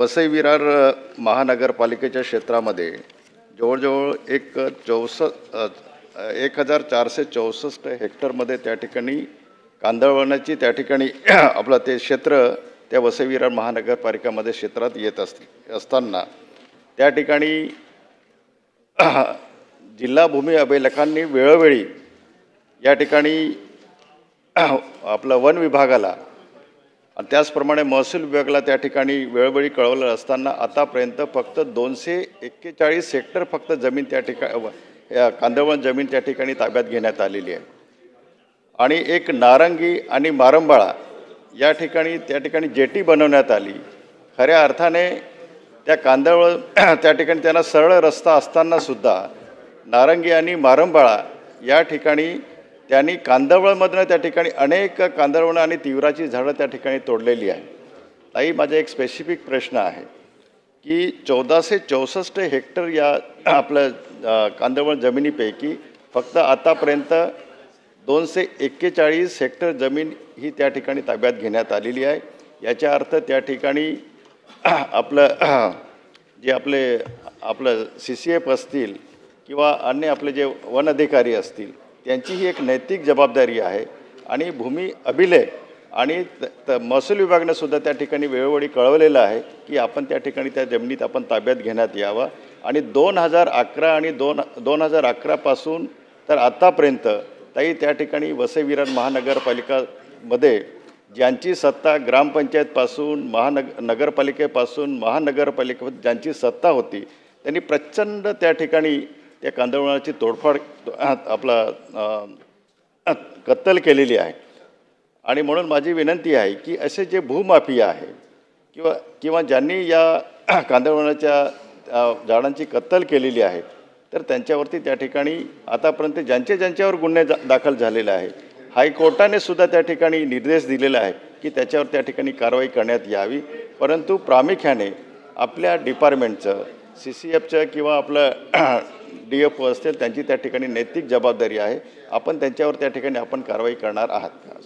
वसई विरार महानगरपालिकेच्या क्षेत्रामध्ये जवळजवळ 1464 हेक्टरमध्ये त्या ठिकाणी कांदळवनाची त्या ठिकाणी आपलं ते क्षेत्र त्या वसई विरार महानगरपालिकेमध्ये क्षेत्रात येत असताना त्या ठिकाणी जिल्हा भूमी अभिलेखांनी वेळोवेळी या ठिकाणी आपलं वन विभागाला आणि त्याचप्रमाणे महसूल विभागाला त्या ठिकाणी वेळोवेळी कळवलं असताना आतापर्यंत फक्त 241 हेक्टर फक्त जमीन त्या ठिकाणी कांदळवन जमीन त्या ठिकाणी ताब्यात घेण्यात आलेली आहे। आणि एक नारंगी आणि मारंबाळा या ठिकाणी त्या ठिकाणी जेटी बनवण्यात आली। खऱ्या अर्थाने त्या कांदळवन त्या ठिकाणी त्यांना सरळ रस्ता असताना सुद्धा नारंगी आणि मारंबाळा या ठिकाणी त्यांनी कांदळवनमधनं त्या ठिकाणी अनेक कांदळवन आणि तिवराची झाडं त्या ठिकाणी तोडलेली आहे। ताई, माझा एक स्पेसिफिक प्रश्न आहे की 1464 हेक्टर या आपल्या कांदळवन जमिनीपैकी फक्त आतापर्यंत 241 हेक्टर जमीन ही त्या ठिकाणी ताब्यात घेण्यात आलेली आहे। याचा अर्थ त्या ठिकाणी आपलं जे आपलं CCF असतील किंवा अन्य आपले जे वन अधिकारी असतील त्यांची ही एक नैतिक जबाबदारी आहे। आणि भूमी अभिलेख आणि महसूल विभागाने सुद्धा त्या ठिकाणी वेळोवेळी कळवलेलं आहे की आपण त्या ठिकाणी त्या जमिनीत आपण ताब्यात घेण्यात यावं। आणि 2011 आणि 2011 पासून तर आतापर्यंत ताई त्या ठिकाणी वसई विरार महानगरपालिकामध्ये ज्यांची सत्ता ग्रामपंचायतपासून नगरपालिकेपासून महानगरपालिकेमध्ये ज्यांची सत्ता होती त्यांनी प्रचंड त्या ठिकाणी त्या कांदळवनाची तोडफोड कत्तल केलेली आहे। आणि म्हणून माझी विनंती आहे की असे जे भूमाफिया आहे किंवा ज्यांनी या कांदळवनाच्या झाडांची कत्तल केलेली आहे तर त्यांच्यावरती त्या ठिकाणी आतापर्यंत ज्यांच्यावर गुन्हे दाखल झालेले आहे हायकोर्टाने सुद्धा त्या ठिकाणी निर्देश दिलेला आहे की त्याच्यावर त्या ठिकाणी कारवाई करण्यात यावी। परंतु प्रामुख्याने आपल्या डिपार्टमेंटचं CCFचं किंवा आपलं DFO असतील त्यांची त्या ठिकाणी नैतिक जबाबदारी आहे। आपण त्यांच्यावर त्या ठिकाणी आपण कारवाई करणार आहात का?